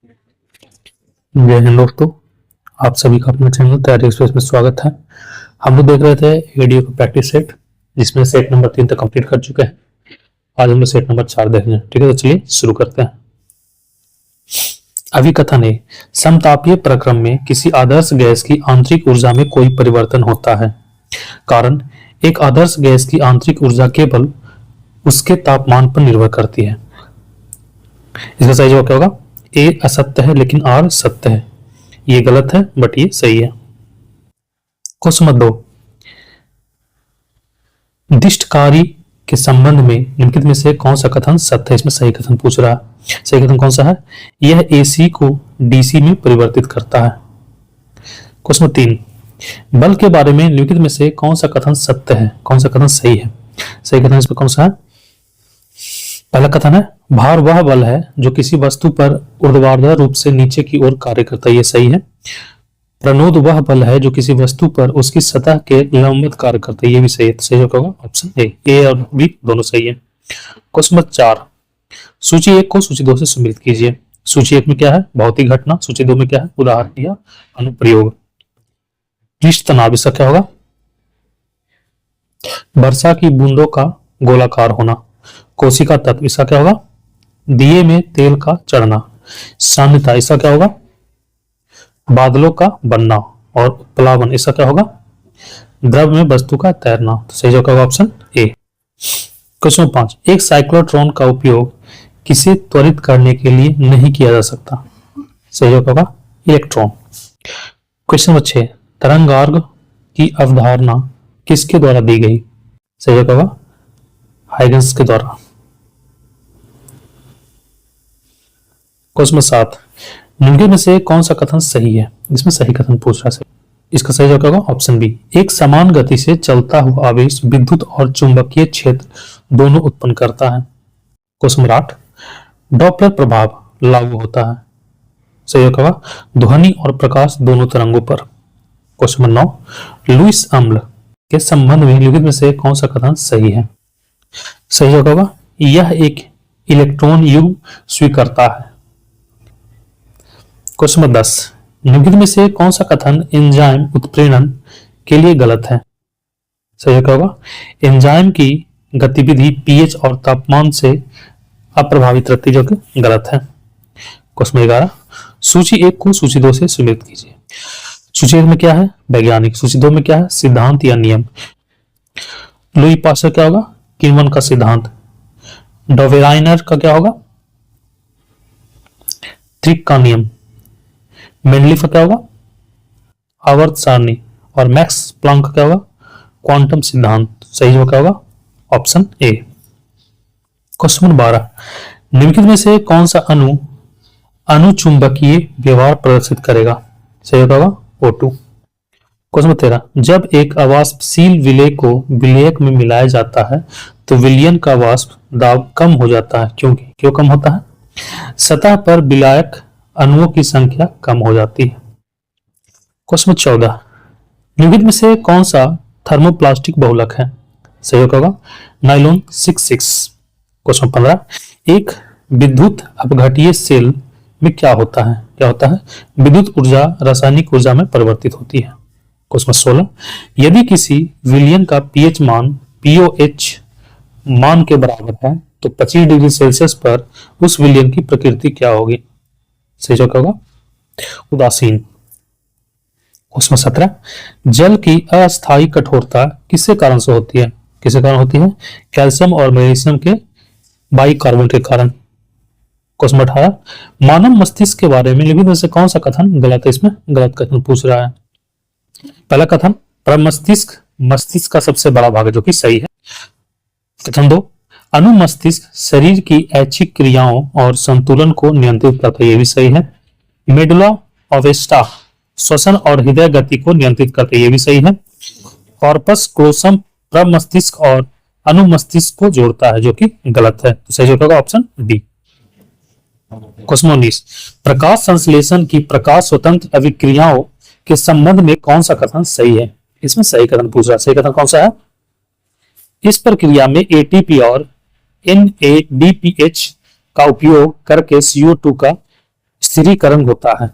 जय हिंद दोस्तों, आप सभी का अपने चैनल तैयारी एक्सप्रेस में स्वागत है। हम लोग देख रहे थे एडीओ का प्रैक्टिस सेट, जिसमें सेट नंबर 3 तक कंप्लीट कर चुके हैं। आज हम लोग सेट नंबर 4 देखेंगे। ठीक है, तो चलिए शुरू करते हैं। अभिकथन है, समतापीय प्रक्रम में किसी आदर्श गैस की आंतरिक ऊर्जा में कोई परिवर्तन होता है। कारण, एक आदर्श गैस की आंतरिक ऊर्जा केवल उसके तापमान पर निर्भर करती है। इसका सही जवाब क्या होगा? ए असत्य है लेकिन आर सत्य है। ये गलत है बट ये सही है। क्वेश्चन नंबर 2, दिष्टकारी के संबंध में निम्नलिखित में से कौन सा कथन सत्य है? इसमें सही कथन पूछ रहा है। सही कथन कौन सा है? यह एसी को डीसी में परिवर्तित करता है। क्वेश्चन नंबर 3, बल के बारे में निम्नलिखित में से कौन सा कथन सत्य है? कौन सा कथन सही है? सही कथन इसमें कौन सा है? पहला कथन है, भार वह बल है जो किसी वस्तु पर ऊर्ध्वाधर रूप से नीचे की ओर कार्य करता है। ये सही है। प्रणोद वह बल है जो किसी वस्तु पर उसकी सतह के लंबवत कार्य करता है। ये भी सही है। तो सही होगा ऑप्शन ए और बी दोनों सही है। क्वेश्चन नंबर 4, सूची 1 को सूची 2 से सम्मिलित कीजिए। सूची 1 में क्या है? भौतिक घटना। सूची 2 में क्या है? उदाहरण या अनुप्रयोग। पृष्ठ तनाव, इसका क्या होगा? वर्षा की बूंदों का गोलाकार होना। कोशिका तत्व, इसका क्या होगा? दिए में तेल का चढ़ना। साम्यता, इसका क्या होगा? बादलों का बनना। और प्लावन, इसका क्या होगा? द्रव में वस्तु का तैरना। तो सही जवाब होगा ऑप्शन ए। क्वेश्चन 5, एक साइक्लोट्रॉन का उपयोग किसे त्वरित करने के लिए नहीं किया जा सकता? सही जवाब होगा इलेक्ट्रॉन। क्वेश्चन नंबर 6, तरंगार्ग की अवधारणा किसके द्वारा दी गई? सही जवाब होगा हाइगन्स के द्वारा। क्वेश्चन 7, निम्नलिखित में से कौन सा कथन सही है? इसमें सही कथन पूछ रहा है। इसका सही जवाब होगा ऑप्शन बी। एक समान गति से चलता हुआ आवेश विद्युत और चुंबकीय क्षेत्र दोनों उत्पन्न करता है। क्वेश्चन नंबर 8, डॉपलर प्रभाव लागू होता है। सही जवाब होगा ध्वनि और प्रकाश दोनों तरंगों पर। क्वेश्चन नंबर 9, लुईस अम्ल के संबंध में निम्नलिखित में से कौन सा कथन सही है? सही जवाब होगा यह एक इलेक्ट्रॉन युग्म स्वीकर्ता है। क्वेश्चन नंबर 10, निम्नलिखित में से कौन सा कथन एंजाइम उत्प्रेरण के लिए गलत है? सही जवाब होगा एंजाइम की गतिविधि पीएच और तापमान से अप्रभावित रहती है, जो कि गलत है। क्वेश्चन नंबर 11, सूची 1 को सूची 2 से सम्मिलित कीजिए। सूची 1 में क्या है? वैज्ञानिक। सूची 2 में क्या है? सिद्धांत या नियम। लुई पास्चर क्या होगा? किण्वन का सिद्धांत। डोवेराइनर का क्या होगा? त्रिक का नियम। मेंडलीफ का क्या होगा? आवर्त सारणी। और मैक्स प्लांक का क्या होगा? क्वांटम सिद्धांत। सही जवाब क्या होगा? Option A. क्वेश्चन नंबर 12, निम्नलिखित में से कौन सा अणु अनुचुंबकीय व्यवहार प्रदर्शित करेगा? सही जवाब होगा O2। क्वेश्चन नंबर 13, जब एक अवाष्पशील विलेय को विलेयक में मिलाया जाता है तो विलयन का वाष्प दाब कम हो जाता है। क्यों कम होता है? सतह पर विलायक अणुओं की संख्या कम हो जाती है। क्वेश्चन नंबर 14, निम्नलिखित में से कौन सा थर्मोप्लास्टिक बहुलक है? सही होगा नाइलॉन 66। क्वेश्चन 15, एक विद्युत अपघटीय सेल में क्या होता है? विद्युत ऊर्जा रासायनिक ऊर्जा में परिवर्तित होती है। क्वेश्चन 16, यदि किसी विलयन का पीएच मान पीओएच मान के बराबर है तो 25 डिग्री सेल्सियस पर उस विलयन की प्रकृति क्या होगी? सही जवाब क्या होगा? उदासीन। क्वेश्चन 17, जल की अस्थायी कठोरता किसके कारण से होती है? किसके कारण होती है? कैल्शियम और मैग्नीशियम के बाइकार्बोनेट के कारण। क्वेश्चन 18, मानव मस्तिष्क के बारे में निम्नलिखित में से कौन सा कथन गलत है? इसमें गलत कथन पूछ रहा है। पहला कथन, प्रमस्तिष्क मस्तिष्क का सबसे बड़ा भाग है, जो कि सही है। कथन 2, अनुमस्तिष्क शरीर की ऐच्छिक क्रियाओं और संतुलन को नियंत्रित करता है। ये भी सही है। मेडुला ओब्लेंगा श्वसन और हृदय गति को नियंत्रित करता है। ये भी सही है। कॉर्पस क्लोसम प्रमस्तिष्क और अनुमस्तिष्क को जोड़ता है, जो कि गलत है। तो सही जवाब होगा ऑप्शन डी। क्वेश्चन 19, प्रकाश संश्लेषण की प्रकाश स्वतंत्र अभिक्रियाओं के संबंध में कौन सा कथन सही है? इसमें सही कथन पूछ रहा है। सही कथन कौन सा है? इस प्रक्रिया में एटीपी और NADPH का उपयोग करके CO2 का स्थिरीकरण होता है?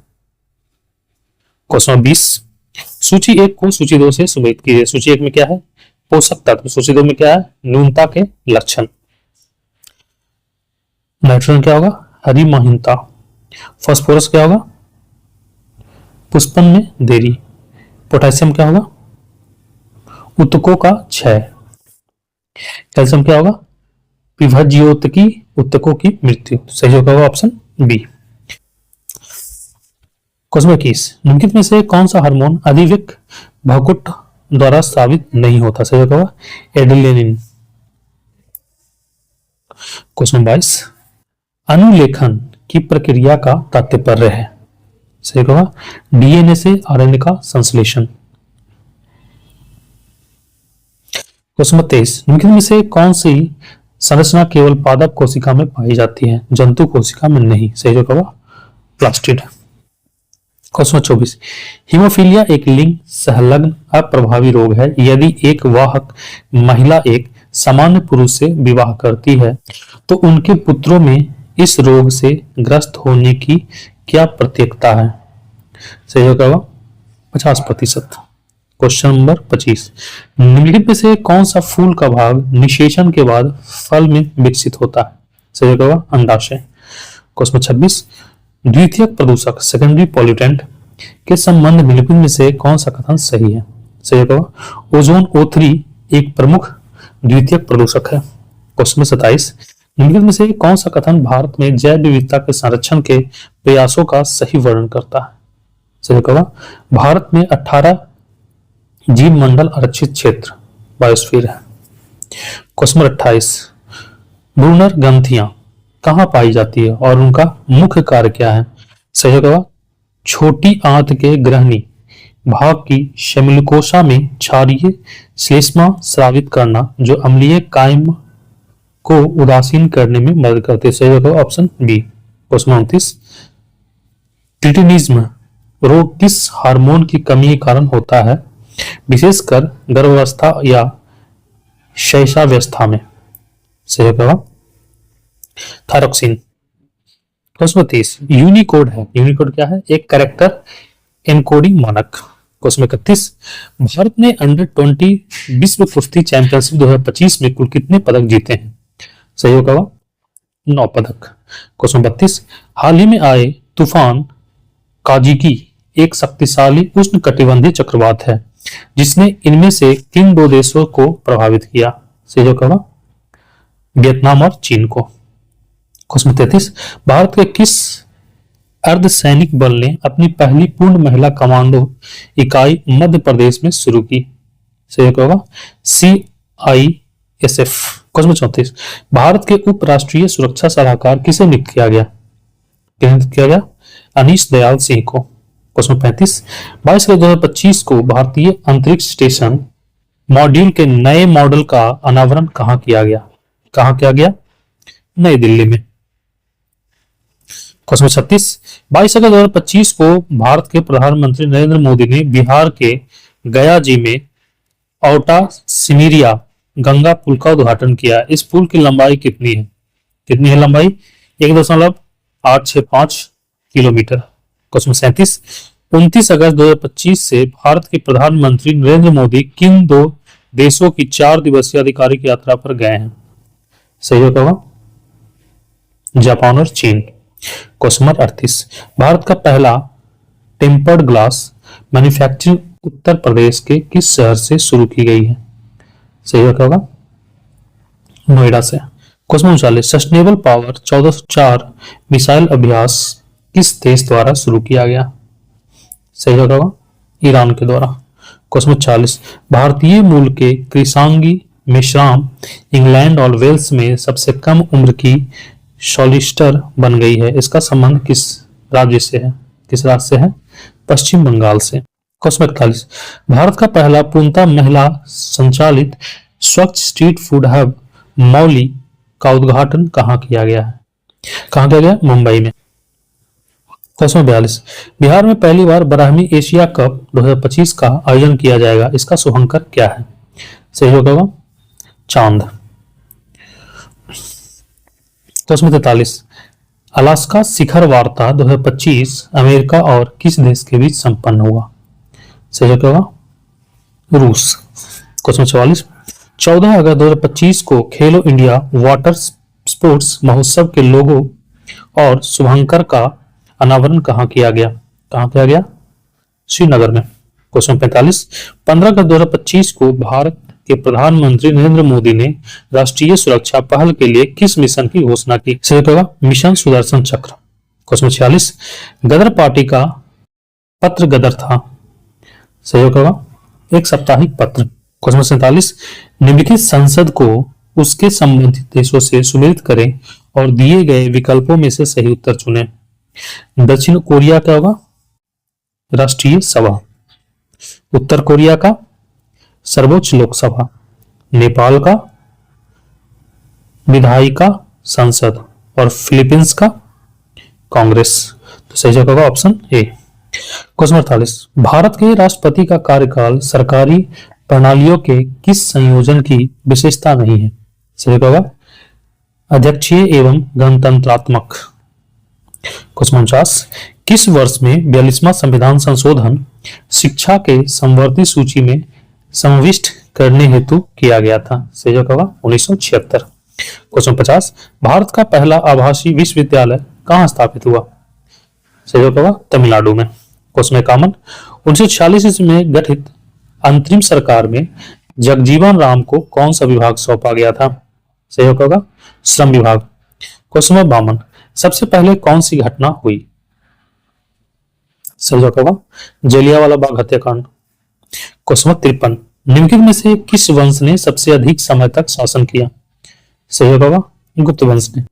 क्वेश्चन 20, सूची 1 को सूची 2 से सुमेलित कीजिए। सूची 1 में क्या है? पोषक तत्व। सूची 2 में क्या है? न्यूनता के लक्षण। नाइट्रोजन क्या होगा? हरिमहीनता। फास्फोरस क्या होगा? पुष्पन में देरी। पोटेशियम क्या होगा? उत्तकों का क्षय। कैल्शियम क्या होगा? विभज्योतकी उत्तकों की मृत्यु। सही होगा ऑप्शन बी। क्वेश्चन 21, निम्नलिखित में से कौन सा हार्मोन अधिविक भकुट द्वारा स्रावित नहीं होता? सही होगा एड्रेनालिन। क्वेश्चन 22, अनुलेखन की प्रक्रिया का तात्पर्य है? सही होगा डीएनए से आरएनए का संश्लेषण। क्वेश्चन 23, निम्नलिखित में से कौन सी संरचना केवल पादप कोशिका में पाई जाती है, जंतु कोशिका में नहीं? सही होगा प्लास्टिड। क्वेश्चन 24, हीमोफीलिया एक लिंग संलग्न अप्रभावी रोग है। यदि एक वाहक महिला एक सामान्य पुरुष से विवाह करती है तो उनके पुत्रों में इस रोग से ग्रस्त होने की क्या प्रत्येकता है? सही होगा 50%। क्वेश्चन नंबर 25, निम्नलिखित में से कौन सा फूल का भाग निषेचन के बाद फल में विकसित होता है? सही होगा अंडाशय। क्वेश्चन 26, द्वितीयक प्रदूषक सेकेंडरी पॉल्यूटेंट के संबंध में निम्नलिखित में से कौन सा कथन सही है? सही होगा ओजोन O3 एक प्रमुख द्वितीयक प्रदूषक है। क्वेश्चन 27, निम्नलिखित में से कौन सा कथन भारत में जैव विविधता के संरक्षण के प्रयासों का सही वर्णन करता है? सही होगा भारत में 18 जीव मंडल आरक्षित क्षेत्र बायोस्फीयर है। क्वेश्चन 28, ब्रूनर ग्रंथियां कहां पाई जाती है और उनका मुख्य कार्य क्या है? सही होगा छोटी आंत के ग्रहणी भाग की शमिलकोशा में क्षारीय श्लेष्मा स्रावित करना जो अम्लीय कायम को उदासीन करने में मदद करते हैं। सही होगा ऑप्शन बी। क्वेश्चन 29, क्रिटिनिज्म रोग किस हार्मोन की कमी के कारण होता है, विशेषकर गर्भावस्था या शैशवावस्था में? सही होगा थायरोक्सिन। क्वेश्चन 30, यूनिकोड है। यूनिकोड क्या है? एक कैरेक्टर एनकोडिंग मानक। क्वेश्चन 31, भारत ने अंडर 20 विश्व कुश्ती चैंपियनशिप 2025 में कुल कितने पदक जीते हैं? सही होगा 9 पदक। क्वेश्चन 32, हाल ही में आए तूफान काजिकी एक शक्तिशाली उष्णकटिबंधीय चक्रवात है जिसने इनमें से किन 2 देशों को प्रभावित किया? सही होगा वियतनाम और चीन को। क्वेश्चन 33, भारत के किस अर्धसैनिक बल ने अपनी पहली पूर्ण महिला कमांडो इकाई मध्य प्रदेश में शुरू की? सही होगा CISF। क्वेश्चन 34, भारत के उप राष्ट्रीय सुरक्षा सलाहकार किसे नियुक्त किया गया? अनीश दयाल सिंह को। क्वेश्चन 35, 22 अगस्त 2025 को भारतीय अंतरिक्ष स्टेशन मॉड्यूल के नए मॉडल का अनावरण कहां किया गया? नई दिल्ली में। क्वेश्चन 36, 22 अगस्त 2025 को भारत के प्रधानमंत्री नरेंद्र मोदी ने बिहार के गया जी में औटा सिमिरिया गंगा पुल का उद्घाटन किया। इस पुल की लंबाई कितनी है लंबाई? 1.865 किलोमीटर। क्वेश्चन 37, 29 अगस्त 2025 से भारत के प्रधानमंत्री नरेंद्र मोदी किन 2 देशों की 4 दिवसीय आधिकारिक यात्रा पर गए हैं? सही होगा जापान और चीन। क्वेश्चन नंबर 38, भारत का पहला tempered glass manufacturing Uttar Pradesh के किस शहर से शुरू की गई है? सही होगा नोएडा से। क्वेश्चन 39, सस्टेनेबल पावर 1404 मिसाइल अभ्यास किस देश द्वारा शुरू किया गया? सही होगा ईरान के द्वारा। क्वेश्चन 40, भारतीय मूल के कृषांगी मेश्राम इंग्लैंड और वेल्स में सबसे कम उम्र की सॉलिसिटर बन गई है। इसका संबंध किस राज्य से है? पश्चिम बंगाल से। क्वेश्चन 41, भारत का पहला पूर्णतः महिला संचालित स्वच्छ स्ट्रीट फूड हब मौली का उद्घाटन कहां किया गया? मुंबई में। क्वेश्चन 42, बिहार में पहली बार 12वीं एशिया कप 2025 का आयोजन किया जाएगा। इसका शुभंकर क्या है? सही होगा चांद। क्वेश्चन 43, अलास्का शिखर वार्ता 2025 अमेरिका और किस देश के बीच संपन्न हुआ? सही जवाब होगा रूस। क्वेश्चन 44, 14 अगस्त 2025 को खेलो इंडिया वाटर स्पोर्ट्स महोत्सव के लोगो और शुभंकर का अनावरण कहाँ किया गया? कहाँ किया गया? श्रीनगर में। क्वेश्चन 45, 15 अगस्त 2025 को भारत के प्रधानमंत्री नरेंद्र मोदी ने राष्ट्रीय सुरक्षा पहल के लिए किस मिशन की घोषणा की? सही होगा मिशन सुदर्शन चक्र। क्वेश्चन 46, गदर पार्टी का पत्र गदर था। सही होगा एक साप्ताहिक पत्र। क्वेश्चन 47, निम्नलिखित संसद को उसके संबंधित देशों से सुमेलित करें और दिए गए विकल्पों में से सही उत्तर चुनें। दक्षिण कोरिया क्या होगा? राष्ट्रीय सभा। उत्तर कोरिया का सर्वोच्च लोकसभा। नेपाल का विधायिका संसद और फिलीपींस का कांग्रेस। तो सही जवाब होगा ऑप्शन ए। क्वेश्चन 48, भारत के राष्ट्रपति का कार्यकाल सरकारी प्रणालियों के किस संयोजन की विशेषता नहीं है? सही जवाब होगा अध्यक्षीय एवं गणतंत्रात्मक। क्वेश्चन 49, किस वर्ष में 42वां संविधान संशोधन शिक्षा के समवर्ती सूची में समाविष्ट करने हेतु किया गया था? सही जवाब होगा 1976। क्वेश्चन 50, भारत का पहला आभासी विश्वविद्यालय कहाँ स्थापित हुआ? सही जवाब होगा तमिलनाडु में। क्वेश्चन 51, 1946 ईस्वी में गठित अंतरिम सरकार में जगजीवन राम को कौन सा विभाग सौंपा गया था? सही जवाब होगा श्रम विभाग। क्वेश्चन 52, सबसे पहले कौन सी घटना हुई? सही जवाब होगा जलियांवाला बाग हत्याकांड। क्वेश्चन 53, निम्नलिखित में से किस वंश ने सबसे अधिक समय तक शासन किया? सही जवाब होगा गुप्त वंश ने।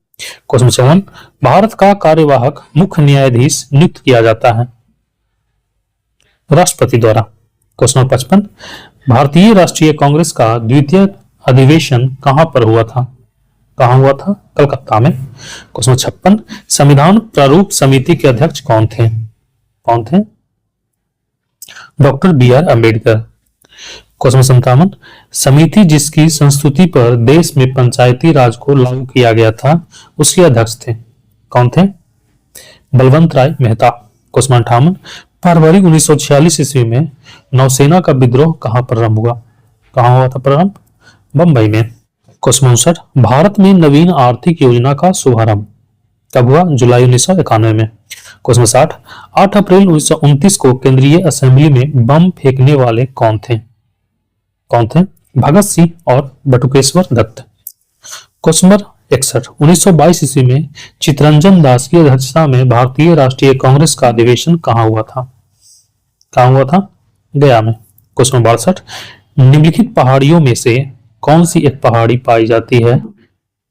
क्वेश्चन 54, भारत का कार्यवाहक मुख्य न्यायाधीश नियुक्त किया जाता है राष्ट्रपति द्वारा। क्वेश्चन 55, भारतीय राष्ट्रीय कांग्रेस का द्वितीय अधिवेशन कहां पर हुआ था? कहां हुआ था? कलकत्ता में। क्वेश्चन 56, संविधान प्रारूप समिति के अध्यक्ष कौन थे? कौन थे? Doctor B R Ambedkar. Question 57, समिति जिसकी संस्तुति पर देश में पंचायती राज को लागू किया गया था उसके अध्यक्ष थे। कौन थे? बलवंत राय मेहता। क्वेश्चन 58, फरवरी 1946 ईस्वी में नौसेना का विद्रोह कहां प्रारंभ हुआ? कहां हुआ था प्रारंभ? बंबई में। क्वेश्चन 59, भारत में नवीन आर्थिक योजना का शुभारंभ कब हुआ? जुलाई 1991 में। क्वेश्चन 60, 8 अप्रैल 1929 को केंद्रीय असेंबली में बम फेंकने वाले कौन थे? कौन थे? भगत सिंह और बटुकेश्वर दत्त। क्वेश्चन नंबर 61, 1922 ईस्वी में चित्तरंजन दास की अध्यक्षता में भारतीय राष्ट्रीय कांग्रेस का अधिवेशन कहाँ हुआ था? कहाँ हुआ था? गया में। क्वेश्चन नंबर 62, निम्नलिखित पहाड़ियों में से कौन सी एक पहाड़ी पाई जाती है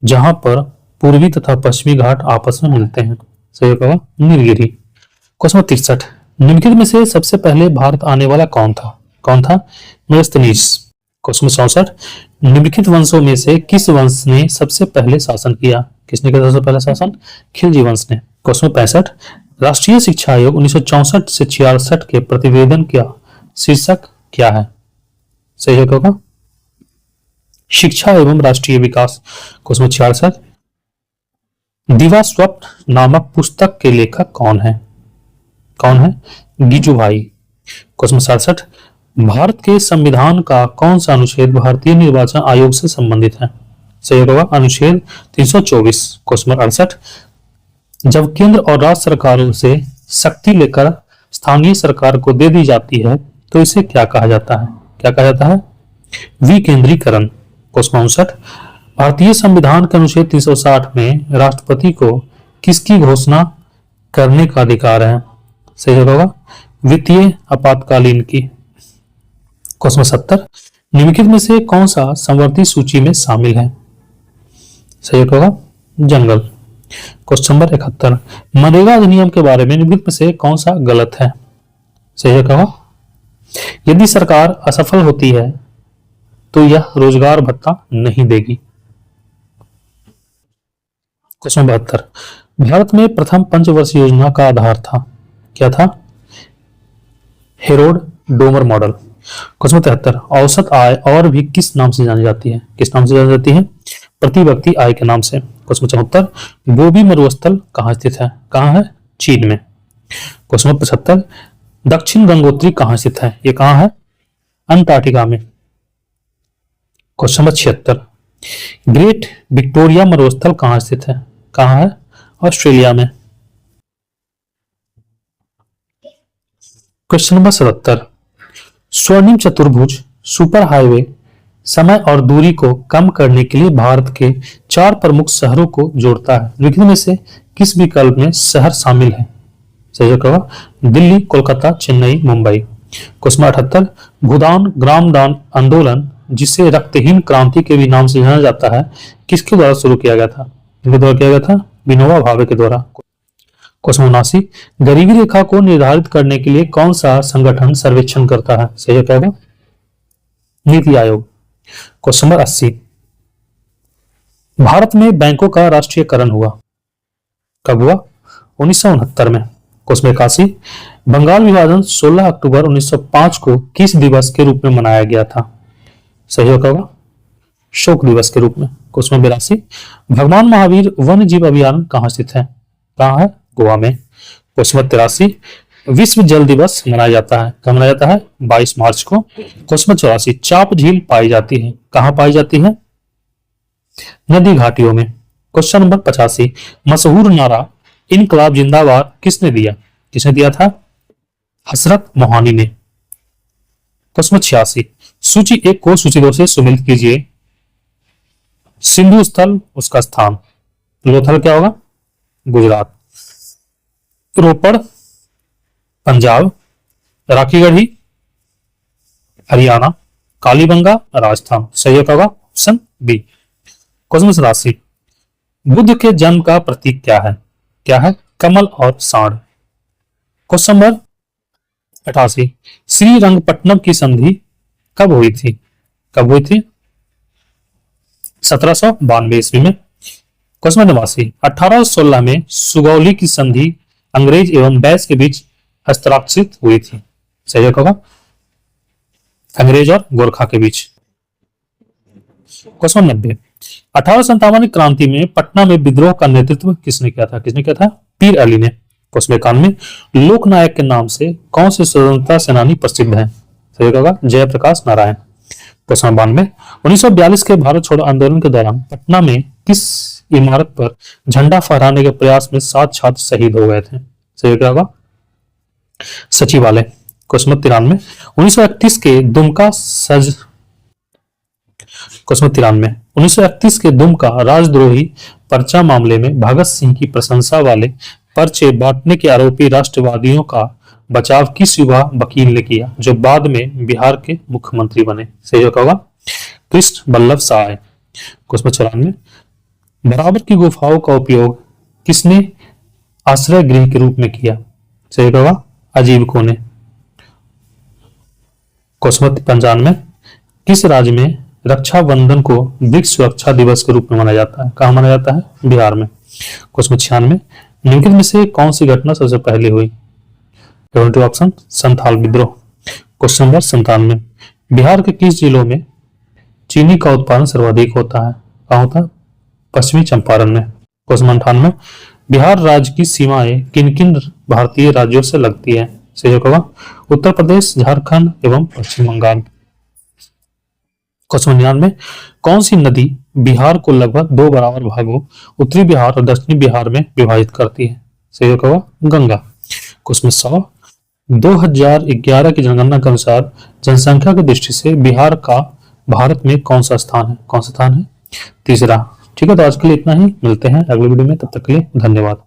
जहां पर पूर्वी तथा पश्चिमी घाट आपस में मिलते हैं? सही होगा नीलगिरी। क्वेश्चन नंबर 63, निम्नलिखित में से सबसे पहले भारत आने वाला कौन था? कौन था? मेगस्थनीज। क्वेश्चन नंबर 64, निम्नलिखित वंशों में से किस वंश ने सबसे पहले शासन किया? किसने किया सबसे पहले शासन? खिलजी वंश ने। क्वेश्चन नंबर 65, राष्ट्रीय शिक्षा आयोग 1964 से 66 के प्रतिवेदन का शीर्षक क्या है? सही होगा शिक्षा एवं राष्ट्रीय विकास। क्वेश्चन नंबर 66, दिवा स्वप्न नामक पुस्तक के लेखक कौन है? कौन है? गिजुभाई। क्वेश्चन नंबर 67, भारत के संविधान का कौन सा अनुच्छेद भारतीय निर्वाचन आयोग से संबंधित है? सही होगा अनुच्छेद 324। क्वेश्चन नंबर 68, जब केंद्र और राज्य सरकारों से शक्ति लेकर स्थानीय सरकार को दे दी जाती है तो इसे क्या कहा जाता है? क्या कहा जाता है? विकेंद्रीकरण। क्वेश्चन नंबर 59, भारतीय संविधान के अनुच्छेद 360 में राष्ट्रपति को किसकी घोषणा करने का अधिकार है? सही होगा वित्तीय आपातकालीन की। क्वेश्चन 70, निम्नलिखित में से कौन सा समवर्ती सूची में शामिल है? सही होगा जंगल। क्वेश्चन नंबर 71, मनरेगा अधिनियम के बारे में निम्नलिखित में से कौन सा गलत है? सही होगा यदि सरकार असफल होती है तो यह रोजगार भत्ता नहीं देगी। क्वेश्चन 72, भारत में प्रथम पंचवर्षीय योजना का आधार था क्या था? Herod Domar model. क्वेश्चन 73, औसत आय और भी किस नाम से जानी जाती है? किस नाम से जानी जाती है? प्रति व्यक्ति आय के नाम से। क्वेश्चन 74, गोबी मरुस्थल कहाँ स्थित है? कहाँ है? चीन में। क्वेश्चन 75, दक्षिण गंगोत्री कहाँ स्थित है? ये कहाँ है? अंटार्कटिका में। क्वेश्चन 76, ग्रेट विक्टोरिया मरुस्थल कहाँ स्थित है? कहाँ है? ऑस्ट्रेलिया में। क्वेश्चन नंबर 77, स्वर्णिम चतुर्भुज सुपर हाईवे समय और दूरी को कम करने के लिए भारत के 4 प्रमुख शहरों को जोड़ता है। निम्न में से किस विकल्प में शहर शामिल है? सही जवाब होगा दिल्ली, कोलकाता, चेन्नई, मुंबई। क्वेश्चन 78, भूदान ग्राम दान आंदोलन जिसे रक्तहीन क्रांति के भी नाम से जाना जाता है, किसके द्वारा शुरू किया गया था? किसके द्वारा किया गया था? विनोबा भावे के द्वारा। क्वेश्चन 79, गरीबी रेखा को निर्धारित करने के लिए कौन सा संगठन सर्वेक्षण करता है? सही क्या होगा? नीति आयोग। क्वेश्चन नंबर 80, भारत में बैंकों का राष्ट्रीयकरण हुआ कब हुआ? 1969 में। क्वेश्चन 81, बंगाल विभाजन 16 अक्टूबर 1905 को किस दिवस के रूप में मनाया गया था? सही होगा शोक दिवस के रूप में। क्वेश्चन 82, भगवान महावीर वन्य जीव अभयारण्य कहाँ स्थित है? कहाँ है? गोवा में। क्वेश्चन 83, विश्व जल दिवस मनाया जाता है कब मनाया जाता है? 22 मार्च को। क्वेश्चन 84, चाप झील पाई जाती है कहाँ पाई जाती है? नदी घाटियों में। क्वेश्चन नंबर 85, मशहूर नारा इनकलाब जिंदाबाद किसने दिया? किसने दिया था? हसरत मोहानी ने। क्वेश्चन 86, सूची 1 को सूची 2 से सुमेलित कीजिए। सिंधु स्थल उसका स्थान, लोथल क्या होगा? गुजरात। रोपड़ पंजाब, राखीगढ़ी हरियाणा, कालीबंगा राजस्थान। सही होगा ऑप्शन बी। क्वेश्चन 87, बुद्ध के जन्म का प्रतीक क्या है? क्या है? कमल और सांड। क्वेश्चन नंबर 88, श्रीरंगपट्टनम की संधि कब हुई थी? कब हुई थी? 1792 ईस्वी में। क्वेश्चन नंबर 89, 1816 में सुगौली की संधि अंग्रेज एवं डैश के बीच हस्ताक्षरित हुई थी। सही होगा अंग्रेज और गोरखा के बीच। क्वेश्चन 90, 1857 क्रांति में पटना में विद्रोह का नेतृत्व किसने किया था? किसने किया था? पीर अली ने। क्वेश्चन 91, लोकनायक के नाम से कौन से स्वतंत्रता सेनानी प्रसिद्ध हैं? सही होगा जयप्रकाश नारायण। क्वेश्चन 92, 1942 के भारत छोड़ो आंदोलन के दौरान पटना में किस इमारत पर झंडा फहराने के प्रयास में 7 छात्र शहीद हो गए थे? सही क्या होगा? सचिवालय। क्वेश्चन 93, 1931 के दुमका सज क्वेश्चन 93, 1931 के दुमका राजद्रोही पर्चा मामले में भगत सिंह की प्रशंसा वाले पर्चे बांटने के आरोपी राष्ट्रवादियों का बचाव किस युवा वकील ने किया जो बाद में बिहार के मुख्यमंत्री बने? सही होगा कृष्ण बल्लभ साय। क्वेश्चन 94, बराबर की गुफाओं का उपयोग किसने आश्रय गृह के रूप में किया? सही होगा अजीवकों ने। क्वेश्चन 95, किस राज्य में रक्षाबंधन को वृक्ष सुरक्षा दिवस के रूप में मनाया जाता है? कहाँ मनाया जाता है? बिहार में। क्वेश्चन 96, निम्नलिखित में से कौन सी घटना सबसे पहले हुई? ऑप्शन संथाल विद्रोह। क्वेश्चन नंबर 97, बिहार के किस जिलों में चीनी का उत्पादन सर्वाधिक होता है? कहाँ होता है? पश्चिमी चंपारण में। क्वेश्चन 98, बिहार राज्य की सीमाएं किन किन भारतीय राज्यों से लगती है? सही होगा उत्तर प्रदेश, झारखंड एवं पश्चिम बंगाल। क्वेश्चन 99, कौन सी नदी बिहार को लगभग 2 बराबर भागों उत्तरी बिहार और दक्षिणी बिहार में विभाजित करती है? सही होगा गंगा। क्वेश्चन 100, 2011 की जनगणना के अनुसार जनसंख्या की दृष्टि से बिहार का भारत में कौन सा स्थान है? कौन सा स्थान है? तीसरा। ठीक है, तो आज के लिए इतना ही, मिलते हैं अगले वीडियो में, तब तक के लिए धन्यवाद।